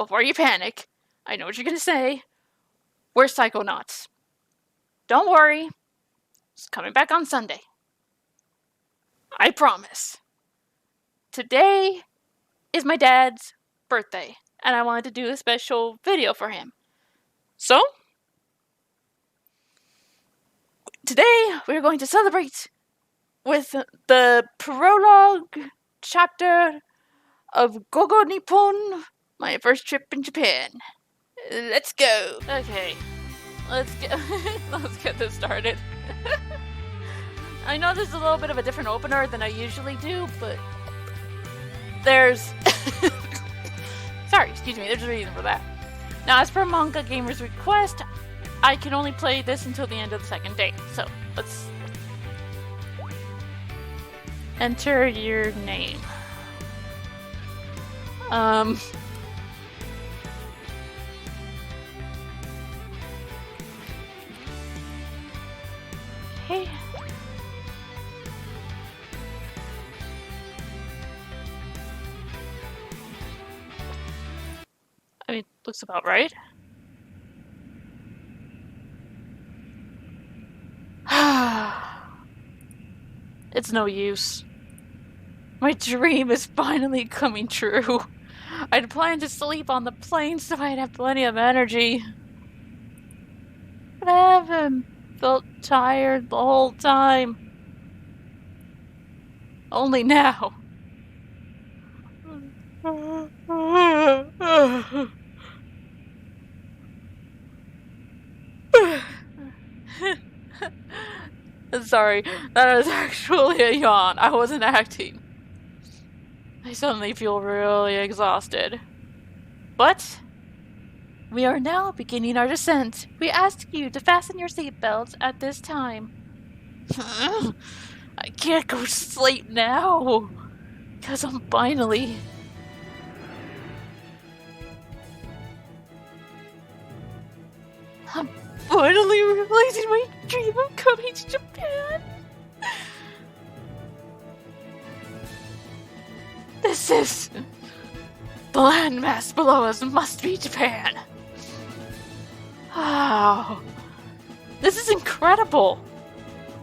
before you panic, I know what you're gonna say. We're Psychonauts. Don't worry. It's coming back on Sunday. I promise. Today is my dad's birthday, and I wanted to do a special video for him. So, today we're going to celebrate with the prologue chapter of Gogo Nippon, my first trip in Japan. Let's go. Okay, let's get this started. I know this is a little bit of a different opener than I usually do, but there's there's a reason for that. Now, as per Manga Gamer's request, I can only play this until the end of the second day. So, let's enter your name. Okay. I mean, looks about right. It's no use. My dream is finally coming true. I'd planned to sleep on the plane so I'd have plenty of energy. But I haven't felt tired the whole time. Only now. Sorry, that was actually a yawn. I wasn't acting. I suddenly feel really exhausted. But we are now beginning our descent. We ask you to fasten your seatbelts at this time. I can't go to sleep now, because I'm finally... I'm finally realizing my dream of coming to Japan. This is... The landmass below us must be Japan. Wow. This is incredible.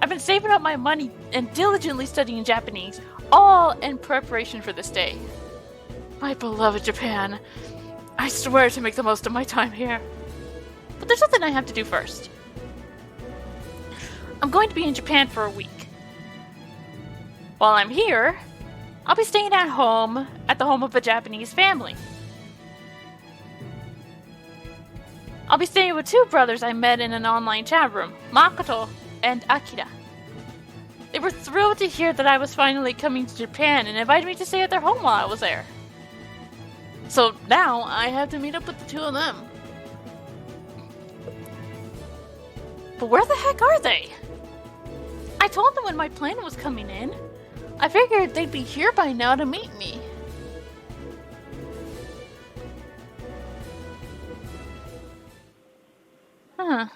I've been saving up my money and diligently studying Japanese, all in preparation for this day. My beloved Japan. I swear to make the most of my time here. But there's something I have to do first. I'm going to be in Japan for a week. While I'm here, I'll be staying at the home of a Japanese family. I'll be staying with two brothers I met in an online chat room, Makoto and Akita. They were thrilled to hear that I was finally coming to Japan and invited me to stay at their home while I was there. So now I have to meet up with the two of them. But where the heck are they? I told them when my plane was coming in. I figured they'd be here by now to meet me. Huh.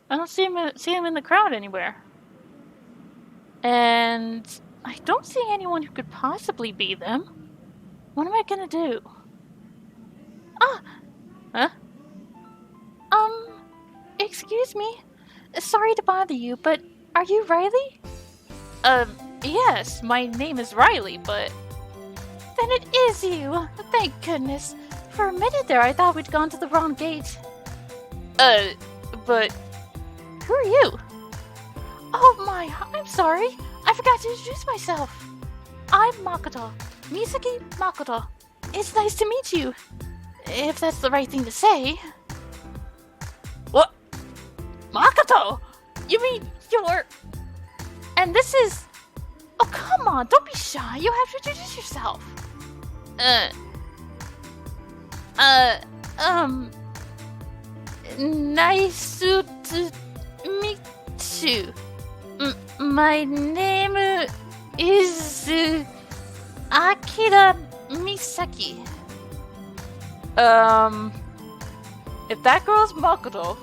I don't see him in the crowd anywhere. And I don't see anyone who could possibly be them. What am I gonna do? Huh? Excuse me. Sorry to bother you, but are you Riley? Yes, my name is Riley, but... Then it is you! Thank goodness. For a minute there, I thought we'd gone to the wrong gate. But... Who are you? Oh my, I'm sorry. I forgot to introduce myself. I'm Makoto. Misaki Makoto. It's nice to meet you. If that's the right thing to say. What? Makoto? You mean you're... And this is... Oh, come on, don't be shy. You have to introduce yourself. Nice to meet you. My name is Akira Misaki. If that girl's Makoto,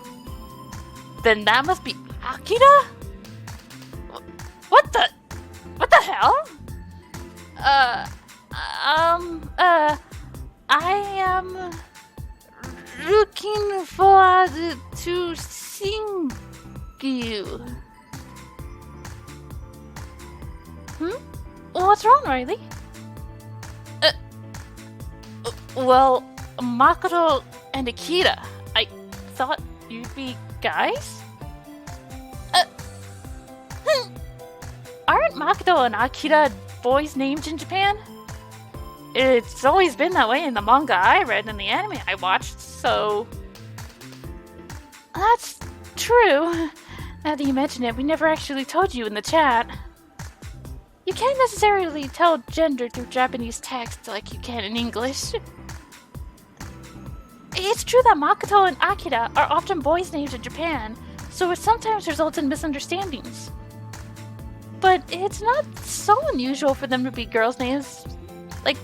then that must be Akita? What the? What the hell? I am looking forward to seeing you. What's wrong, Riley? Well, Makoto and Akita. I thought you'd be guys? Aren't Makoto and Akita boys' names in Japan? It's always been that way in the manga I read and the anime I watched, so... That's true. Now that you mention it, we never actually told you in the chat. You can't necessarily tell gender through Japanese text like you can in English. It's true that Makoto and Akita are often boys' names in Japan, so it sometimes results in misunderstandings. But it's not so unusual for them to be girls' names, like,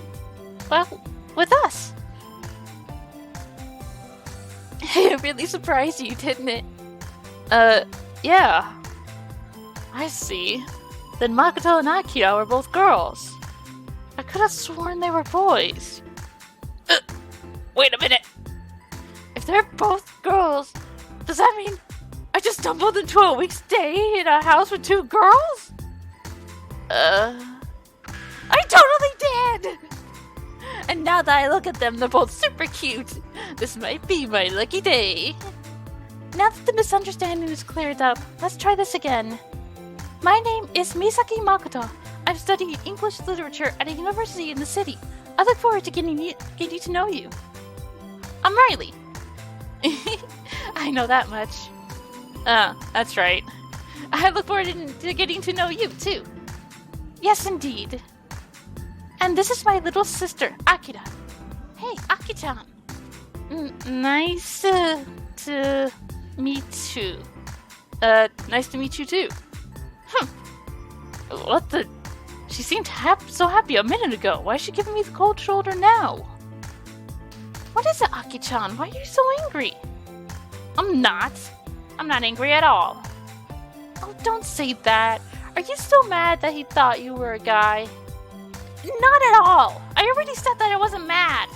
well, with us. It really surprised you, didn't it? Yeah. I see. Then Makoto and Akita were both girls. I could have sworn they were boys. Wait a minute. If they're both girls, does that mean I just stumbled into a week's stay in a house with two girls? I totally did! And now that I look at them, they're both super cute. This might be my lucky day. Now that the misunderstanding is cleared up, let's try this again. My name is Misaki Makoto. I'm studying English literature at a university in the city. I look forward to getting to know you. I'm Riley. I know that much. That's right. I look forward to getting to know you, too. Yes, indeed. And this is my little sister, Akita. Hey, Aki-chan. Nice to meet you. Nice to meet you, too. What the? She seemed so happy a minute ago. Why is she giving me the cold shoulder now? What is it, Aki-chan? Why are you so angry? I'm not angry at all. Oh, don't say that. Are you still mad that he thought you were a guy? Not at all. I already said that I wasn't mad.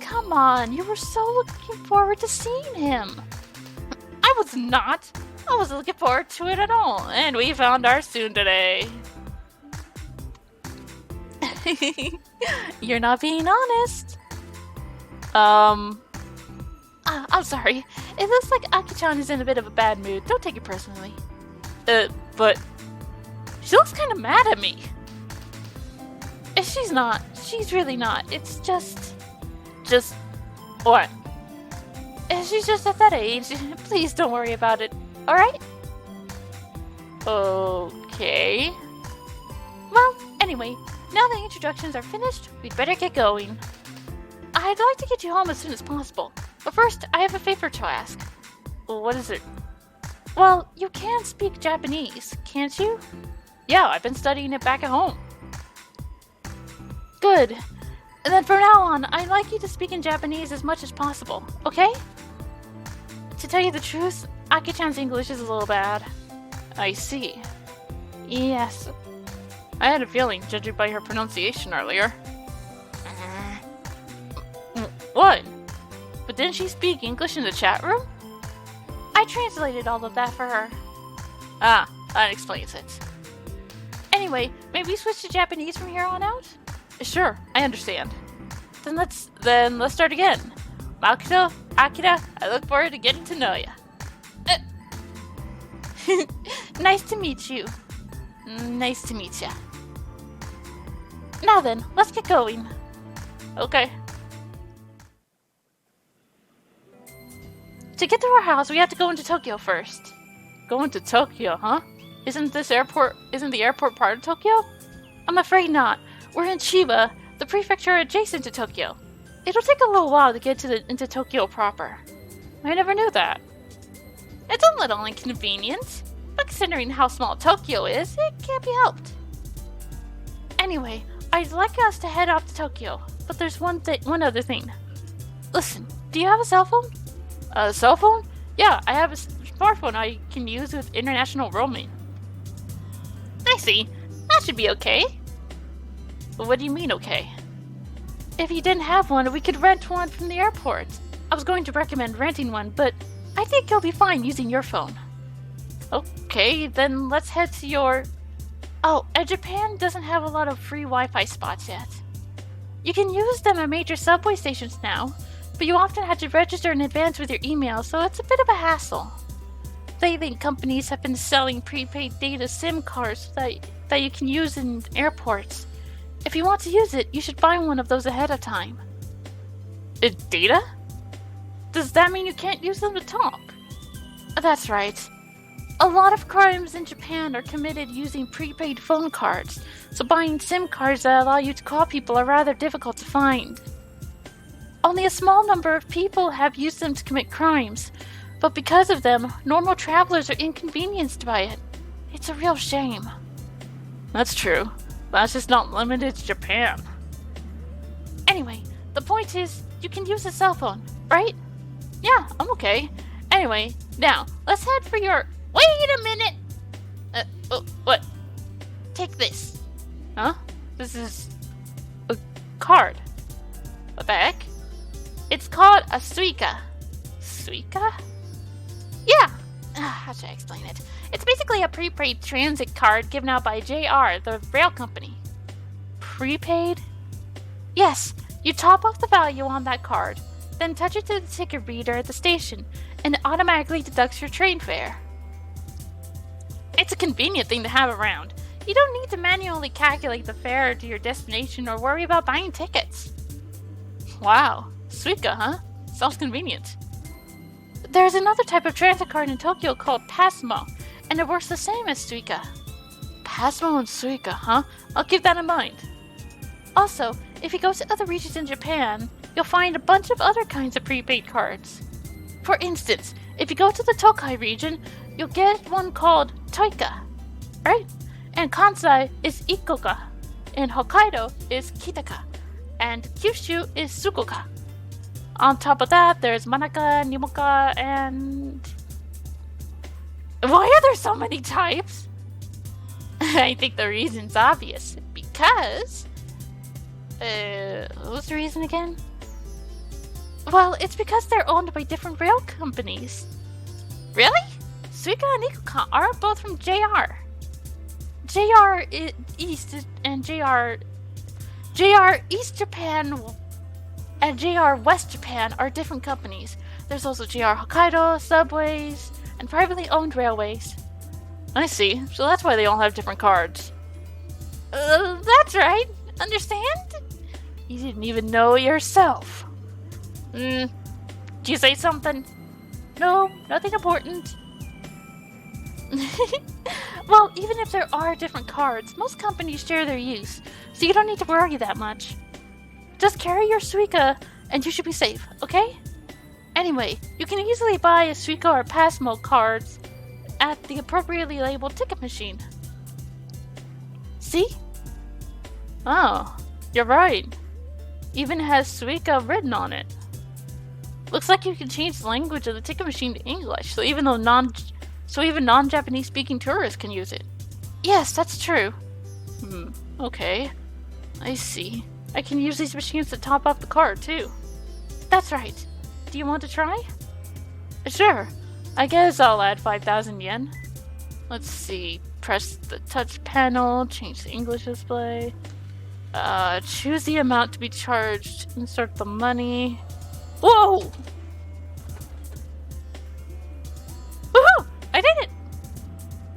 Come on, you were so looking forward to seeing him. I was not. I wasn't looking forward to it at all. And we found our soon today. You're not being honest. I'm sorry. It looks like Aki-chan is in a bit of a bad mood. Don't take it personally. But she looks kind of mad at me. She's not. She's really not. It's just what? She's just at that age. Please don't worry about it. Alright? Okay. Well, anyway, now the introductions are finished, we'd better get going. I'd like to get you home as soon as possible. But first, I have a favor to ask. What is it? Well, you can speak Japanese, can't you? Yeah, I've been studying it back at home. Good. And then from now on, I'd like you to speak in Japanese as much as possible, okay? To tell you the truth, Aki-chan's English is a little bad. I see. Yes. I had a feeling, judging by her pronunciation earlier. What? But didn't she speak English in the chat room? I translated all of that for her. Ah, that explains it. Anyway, may we switch to Japanese from here on out? Sure, I understand. Then let's start again. Makoto, Akita, I look forward to getting to know you. Nice to meet you. Nice to meet ya. Now then, let's get going. Okay. To get to our house, we have to go into Tokyo first. Go into Tokyo, huh? Isn't the airport part of Tokyo? I'm afraid not. We're in Chiba, the prefecture adjacent to Tokyo. It'll take a little while to get into Tokyo proper. I never knew that. It's a little inconvenient, but considering how small Tokyo is, it can't be helped. Anyway, I'd like us to head off to Tokyo, but there's one other thing. Listen, do you have a cell phone? A cell phone? Yeah, I have a smartphone I can use with international roaming. I see. That should be okay. But what do you mean, okay? If you didn't have one, we could rent one from the airport. I was going to recommend renting one, but I think you'll be fine using your phone. Okay, then let's head to your... Oh, and Japan doesn't have a lot of free Wi-Fi spots yet. You can use them at major subway stations now, but you often have to register in advance with your email, so it's a bit of a hassle. Lately, companies have been selling prepaid data SIM cards that you can use in airports. If you want to use it, you should buy one of those ahead of time. Data? Does that mean you can't use them to talk? That's right. A lot of crimes in Japan are committed using prepaid phone cards, so buying SIM cards that allow you to call people are rather difficult to find. Only a small number of people have used them to commit crimes, but because of them, normal travelers are inconvenienced by it. It's a real shame. That's true. That's just not limited to Japan. Anyway, the point is, you can use a cell phone, right? Yeah, I'm okay. Anyway, now, let's head for your... Wait a minute! What? Take this. Huh? This is... a card. What the heck? It's called a Suica. Suica? Yeah. How should I explain it? It's basically a prepaid transit card given out by JR, the rail company. Prepaid? Yes. You top off the value on that card, then touch it to the ticket reader at the station, and it automatically deducts your train fare. It's a convenient thing to have around. You don't need to manually calculate the fare to your destination or worry about buying tickets. Wow. Suica, huh? Sounds convenient. There's another type of transit card in Tokyo called Pasmo, and it works the same as Suica. Pasmo and Suica, huh? I'll keep that in mind. Also, if you go to other regions in Japan, you'll find a bunch of other kinds of prepaid cards. For instance, if you go to the Tokai region, you'll get one called Toika, right? And Kansai is Ikoka, and Hokkaido is Kitaka, and Kyushu is Sukoka. On top of that, there's Manaka, Nimoka, and... Why are there so many types? I think the reason's obvious. Because... what was the reason again? Well, it's because they're owned by different rail companies. Really? Suica and Ikoka are both from JR. JR East and JR East Japan and JR West Japan are different companies. There's also JR Hokkaido, subways, and privately owned railways. I see. So that's why they all have different cards. That's right. Understand? You didn't even know yourself. Did you say something? No, nothing important. Well, even if there are different cards, most companies share their use, so you don't need to worry that much. Just carry your Suica, and you should be safe, okay? Anyway, you can easily buy a Suica or Pasmo cards at the appropriately labeled ticket machine. See? Oh, you're right. Even has Suica written on it. Looks like you can change the language of the ticket machine to English, so even non-Japanese speaking tourists can use it. Yes, that's true. Okay. I see. I can use these machines to top up the card, too. That's right. Do you want to try? Sure. I guess I'll add 5,000 yen. Let's see. Press the touch panel, change the English display. Choose the amount to be charged, insert the money. Whoa! Woohoo! I did it!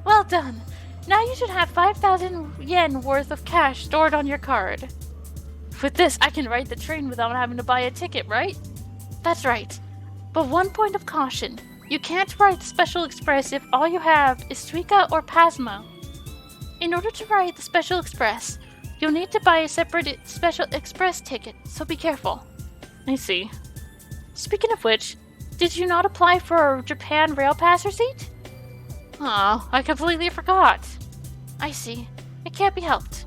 Well done. Now you should have 5,000 yen worth of cash stored on your card. With this, I can ride the train without having to buy a ticket, right? That's right. But one point of caution. You can't ride the Special Express if all you have is Suica or Pasmo. In order to ride the Special Express, you'll need to buy a separate Special Express ticket, so be careful. I see. Speaking of which, did you not apply for a Japan Rail Pass receipt? Oh, I completely forgot. I see. It can't be helped.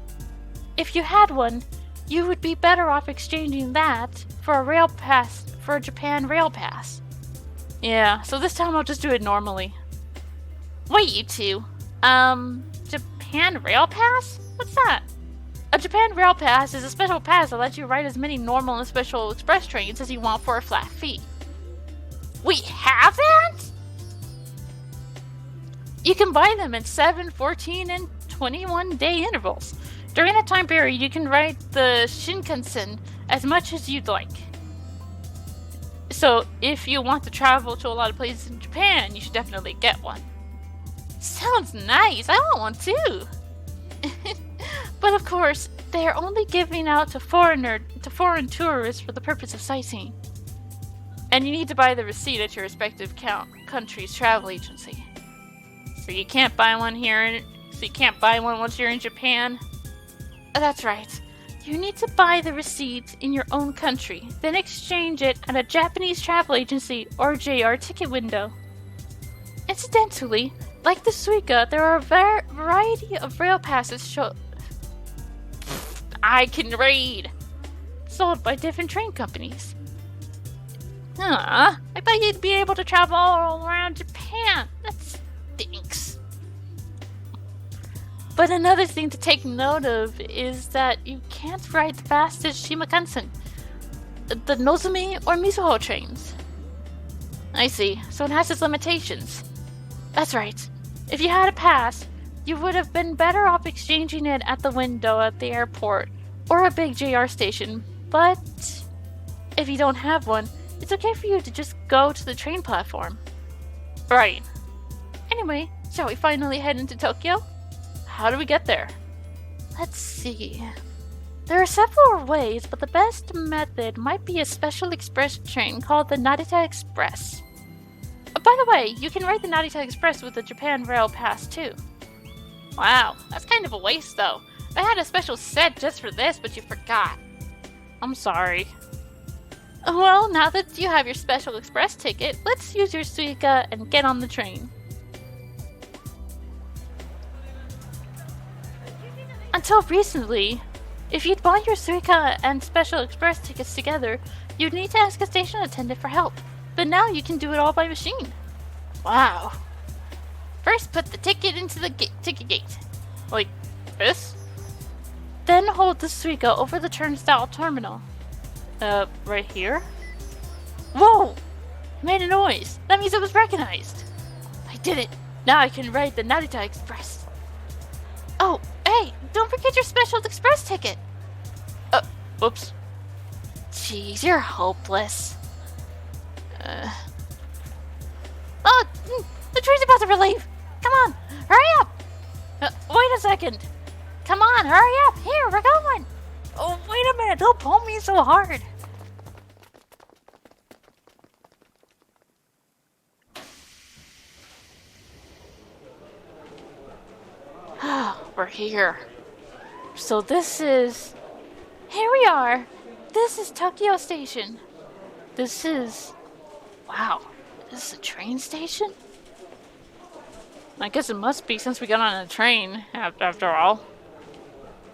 If you had one, You would be better off exchanging that for a rail pass, for a Japan rail pass. Yeah, so this time I'll just do it normally. Wait, you two. Japan rail pass? What's that? A Japan rail pass is a special pass that lets you ride as many normal and special express trains as you want for a flat fee. We have that? You can buy them in 7, 14, and 21-day intervals. During that time period, you can ride the Shinkansen as much as you'd like. So, if you want to travel to a lot of places in Japan, you should definitely get one. Sounds nice. I want one too. But of course, they are only giving out to foreign tourists for the purpose of sightseeing. And you need to buy the receipt at your respective country's travel agency. So you can't buy one here. So you can't buy one once you're in Japan. That's right. You need to buy the receipt in your own country, then exchange it at a Japanese travel agency or JR ticket window. Incidentally, like the Suica, there are a variety of rail passes I can read! Sold by different train companies. I thought you'd be able to travel all around Japan. That stinks. But another thing to take note of is that you can't ride the fastest Shimakansen, the Nozomi or Mizuho trains. I see, so it has its limitations. That's right. If you had a pass, you would have been better off exchanging it at the window at the airport or a big JR station. But if you don't have one, it's okay for you to just go to the train platform. Right. Anyway, shall we finally head into Tokyo? How do we get there? Let's see. There are several ways, but the best method might be a special express train called the Narita Express. By the way, you can ride the Narita Express with the Japan Rail Pass too. Wow, that's kind of a waste though. I had a special set just for this, but you forgot. I'm sorry. Well, now that you have your special express ticket, let's use your Suica and get on the train. Until recently, if you'd bought your Suica and special express tickets together, you'd need to ask a station attendant for help. But now you can do it all by machine. Wow. First, put the ticket into the ticket gate. Like this? Then hold the Suica over the turnstile terminal. Right here? Whoa! It made a noise. That means it was recognized. I did it. Now I can ride the Narita Express. Oh, hey, don't forget your special express ticket. Whoops. Jeez, you're hopeless. The train's about to relieve. Come on, hurry up. Wait a second. Come on, hurry up. Here, we're going. Oh, wait a minute. Don't pull me so hard. We're here. So this is... Here we are. This is Tokyo Station. This is... Wow. Is this a train station? I guess it must be since we got on a train, after all.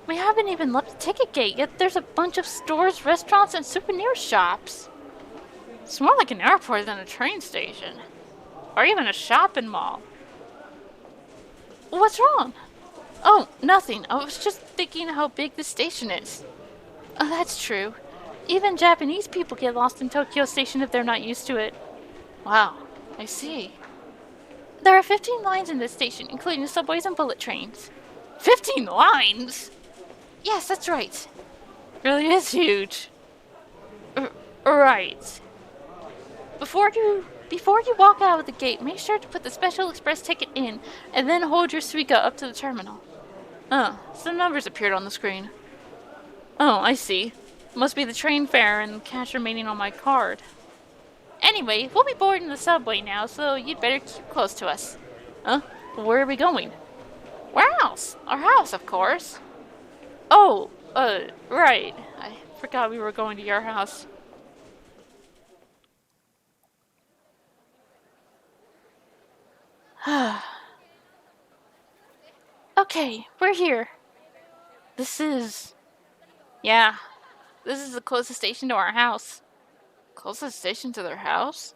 We haven't even left the ticket gate, yet there's a bunch of stores, restaurants, and souvenir shops. It's more like an airport than a train station. Or even a shopping mall. What's wrong? Oh, nothing. I was just thinking how big the station is. Oh, that's true. Even Japanese people get lost in Tokyo Station if they're not used to it. Wow, I see. There are 15 lines in this station, including subways and bullet trains. 15 lines? Yes, that's right. Really is huge. Right. Before you walk out of the gate, make sure to put the special express ticket in, and then hold your Suica up to the terminal. Oh, some numbers appeared on the screen. Oh, I see. Must be the train fare and cash remaining on my card. Anyway, we'll be boarding the subway now, so you'd better keep close to us. Huh? Where are we going? Where else? Our house, of course. Oh, right. I forgot we were going to your house. Okay, we're here. This is... Yeah, This is the closest station to our house. Closest station to their house?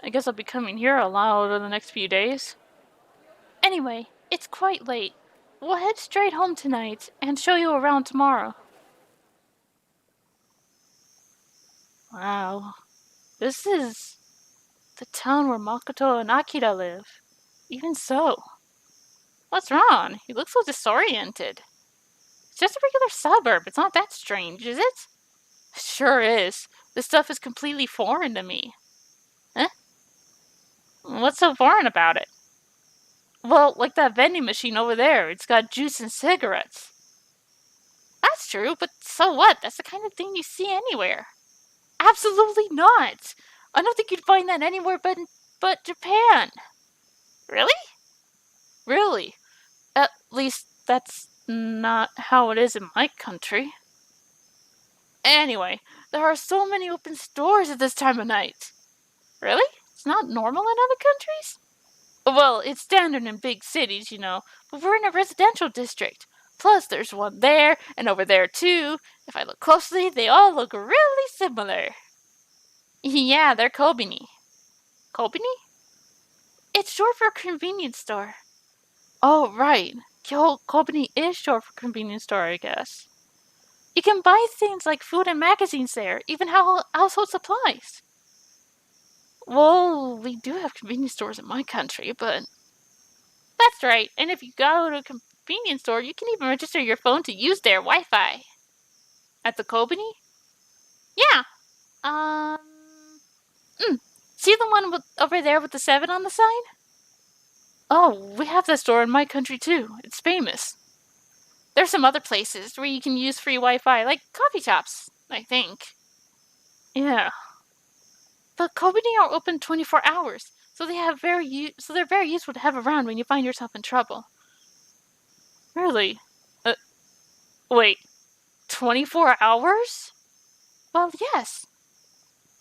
I guess I'll be coming here a lot over the next few days. Anyway, it's quite late. We'll head straight home tonight and show you around tomorrow. Wow. This is the town where Makoto and Akita live. Even so. What's wrong? You look so disoriented. It's just a regular suburb. It's not that strange, is it? Sure is. This stuff is completely foreign to me. Huh? What's so foreign about it? Well, like that vending machine over there. It's got juice and cigarettes. That's true, but so what? That's the kind of thing you see anywhere. Absolutely not! I don't think you'd find that anywhere but Japan. Really? Really. At least that's not how it is in my country. Anyway, there are so many open stores at this time of night. Really? It's not normal in other countries? Well, it's standard in big cities, you know, but we're in a residential district. Plus, there's one there, and over there too. If I look closely, they all look really similar. Yeah, they're Kobini. Kobini? It's short for convenience store. Oh, right. Kobini is short for convenience store, I guess. You can buy things like food and magazines there, even household supplies. Well, we do have convenience stores in my country, but... That's right, and if you go to a convenience store, you can even register your phone to use their Wi-Fi. At the Kobani? Yeah. See the one over there with the 7 on the sign? Oh, we have that store in my country too. It's famous. There's some other places where you can use free Wi-Fi, like coffee shops, I think. Yeah. But Kobani are open 24 hours, so they're very useful to have around when you find yourself in trouble. Really? Wait. 24 hours? Well, yes.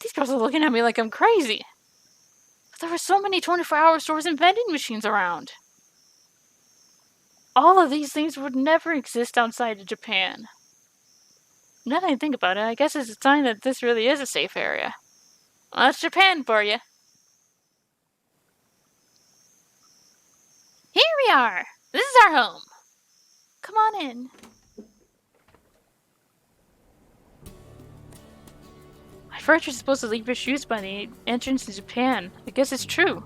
These girls are looking at me like I'm crazy. But there are so many 24-hour stores and vending machines around. All of these things would never exist outside of Japan. Now that I think about it, I guess it's a sign that this really is a safe area. Well, that's Japan for you. Here we are! This is our home. Come on in. I've heard you're supposed to leave your shoes by the entrance to Japan. I guess it's true.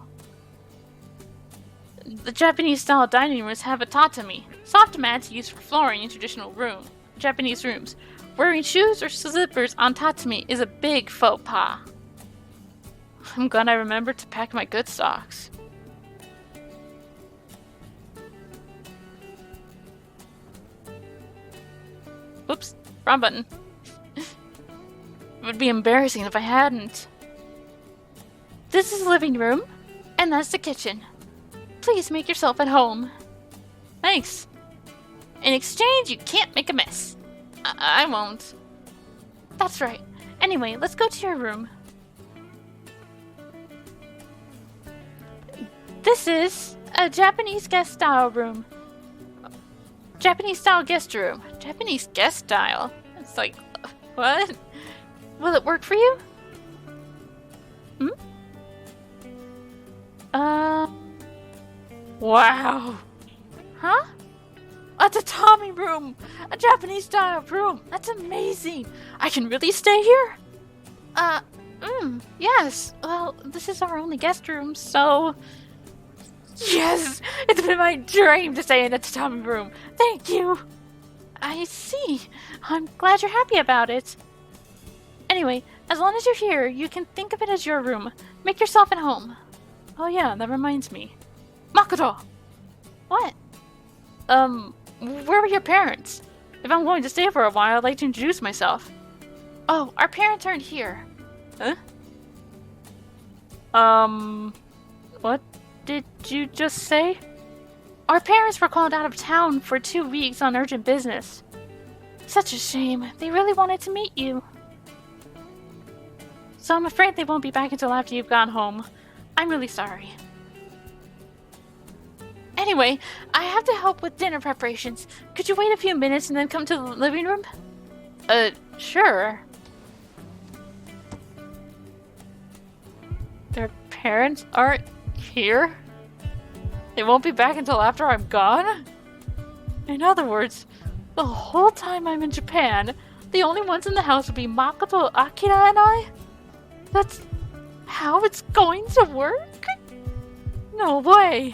The Japanese-style dining rooms have a tatami, soft mats used for flooring in traditional Japanese rooms. Wearing shoes or slippers on tatami is a big faux pas. I'm glad I remembered to pack my good socks. Oops, wrong button. It would be embarrassing if I hadn't. This is the living room, and that's the kitchen. Please make yourself at home. Thanks. In exchange, you can't make a mess. I won't. That's right. Anyway, let's go to your room. This is a Japanese guest style room. Japanese style guest room. Japanese guest style? It's like, what? Will it work for you? Wow. Huh? A tatami room! A Japanese style room! That's amazing! I can really stay here? Yes. Well, this is our only guest room, so... Yes! It's been my dream to stay in a tatami room! Thank you! I see. I'm glad you're happy about it. Anyway, as long as you're here, you can think of it as your room. Make yourself at home. Oh yeah, that reminds me. Makoto! What? Where were your parents? If I'm going to stay for a while, I'd like to introduce myself. Oh, our parents aren't here. Huh? What did you just say? Our parents were called out of town for 2 weeks on urgent business. Such a shame. They really wanted to meet you. So I'm afraid they won't be back until after you've gone home. I'm really sorry. Anyway, I have to help with dinner preparations. Could you wait a few minutes and then come to the living room? Sure. Their parents aren't here? They won't be back until after I'm gone? In other words, the whole time I'm in Japan, the only ones in the house will be Makoto, Akita, and I? That's how it's going to work? No way.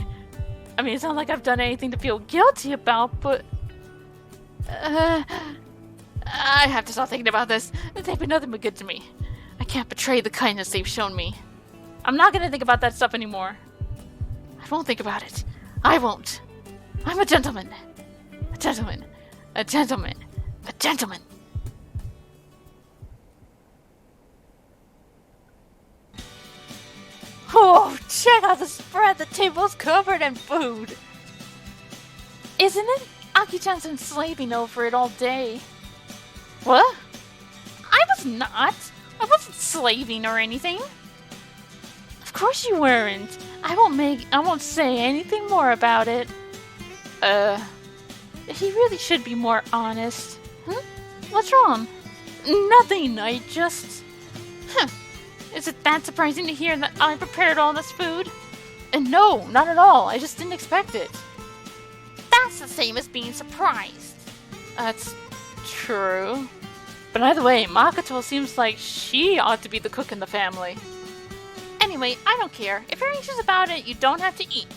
I mean, it's not like I've done anything to feel guilty about, but... I have to stop thinking about this. They've been nothing but good to me. I can't betray the kindness they've shown me. I'm not gonna think about that stuff anymore. I won't think about it. I won't. I'm a gentleman. A gentleman. A gentleman. A gentleman. Oh, check out the spread. The table's covered in food. Isn't it? Aki-chan's been slaving over it all day. What? I was not. I wasn't slaving or anything. Of course you weren't. I won't say anything more about it. He really should be more honest. What's wrong? Nothing, I just... Is it that surprising to hear that I prepared all this food? And no, not at all. I just didn't expect it. That's the same as being surprised. That's true. But either way, Makoto seems like she ought to be the cook in the family. Anyway, I don't care. If you're anxious about it, you don't have to eat.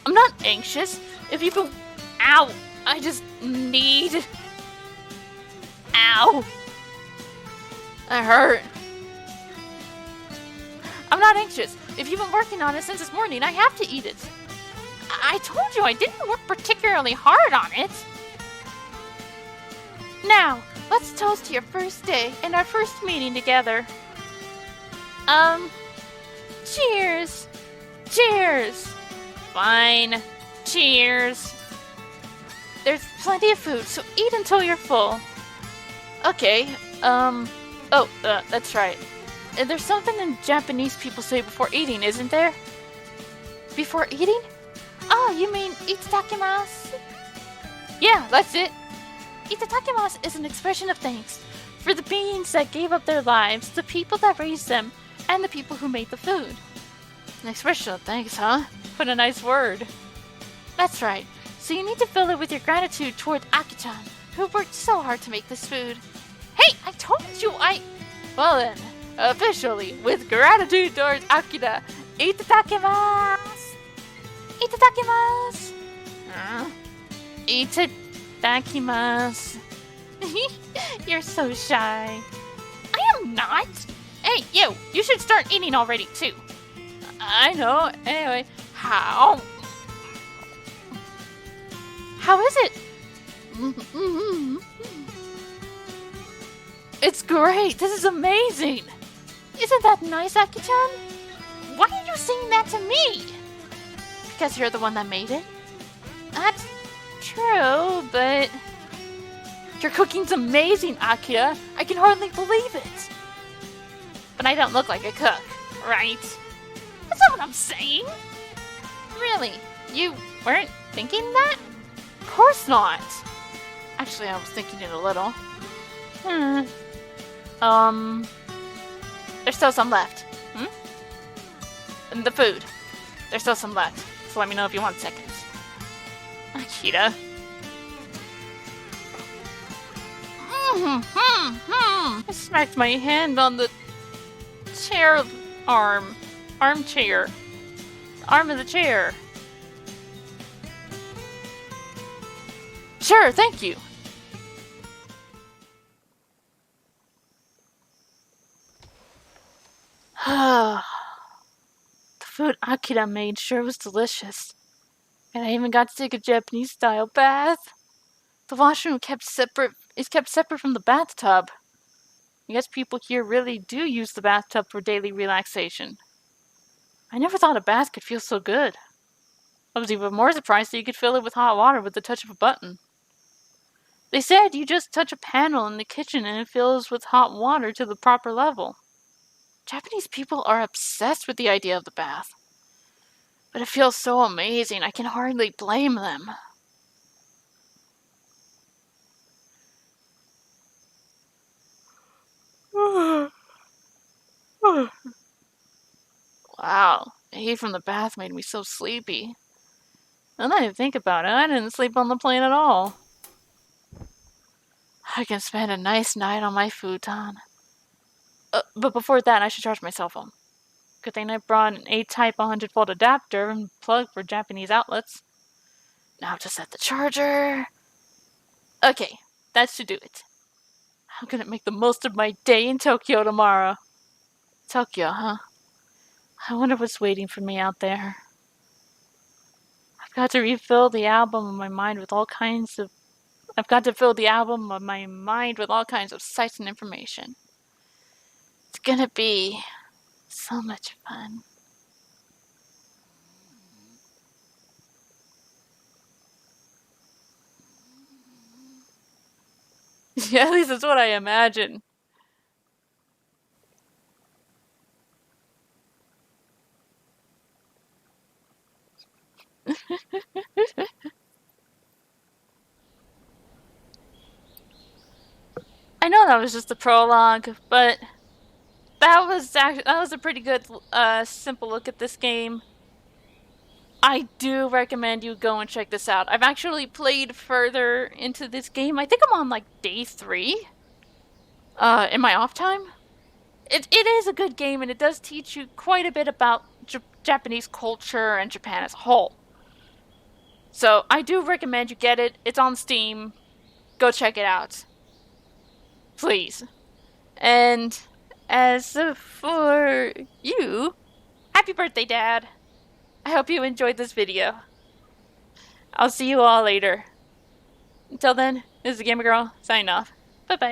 I'm not anxious. If you can... Ow! I just need... Ow! That hurt. I'm not anxious. If you've been working on it since this morning, I have to eat it. I told you I didn't work particularly hard on it. Now, let's toast to your first day and our first meeting together. Cheers! Cheers! Fine. Cheers. There's plenty of food, so eat until you're full. Okay, that's right. There's something in Japanese people say before eating, isn't there? Before eating? Oh, you mean itadakimasu? Yeah, that's it. Itadakimasu is an expression of thanks for the beings that gave up their lives, the people that raised them, and the people who made the food. An expression of thanks, huh? What a nice word. That's right. So you need to fill it with your gratitude toward Aki-chan, who worked so hard to make this food. Hey, I told you Well then, officially, with gratitude towards Akita, itadakimasu! Itadakimasu! Itadakimasu. You're so shy. I am not! Hey, you should start eating already, too. I know. Anyway, how is it? It's great. This is amazing. Isn't that nice, Aki-chan? Why are you saying that to me? Because you're the one that made it. That's true, but... Your cooking's amazing, Akita. I can hardly believe it. But I don't look like a cook, right? That's not what I'm saying. Really? You weren't thinking that? Of course not. Actually, I was thinking it a little. There's still some left. And the food. There's still some left. So let me know if you want seconds. Akita. I smacked my hand on the chair armchair. Arm of the chair. Sure, thank you. The food Akira made sure was delicious. And I even got to take a Japanese-style bath. The washroom is kept separate from the bathtub. I guess people here really do use the bathtub for daily relaxation. I never thought a bath could feel so good. I was even more surprised that you could fill it with hot water with the touch of a button. They said you just touch a panel in the kitchen and it fills with hot water to the proper level. Japanese people are obsessed with the idea of the bath. But it feels so amazing, I can hardly blame them. Wow, the heat from the bath made me so sleepy. And I didn't think about it, I didn't sleep on the plane at all. I can spend a nice night on my futon. But before that, I should charge my cell phone. Good thing I brought an A-type 100-volt adapter and plug for Japanese outlets. Now to set the charger. Okay, that should do it. I'm gonna make the most of my day in Tokyo tomorrow. Tokyo, huh? I wonder what's waiting for me out there. I've got to refill the album of my mind with all kinds of I've got to fill the album of my mind with all kinds of sights and information. It's gonna be so much fun. Yeah, at least that's what I imagine. I know that was just the prologue, but that was a pretty good simple look at this game. I do recommend you go and check this out. I've actually played further into this game. I think I'm on like day 3 in my off time. It is a good game, and it does teach you quite a bit about Japanese culture and Japan as a whole. So I do recommend you get it. It's on Steam. Go check it out. Please. And as for you, happy birthday, Dad. I hope you enjoyed this video. I'll see you all later. Until then, this is the Gamer Girl, signing off. Bye bye.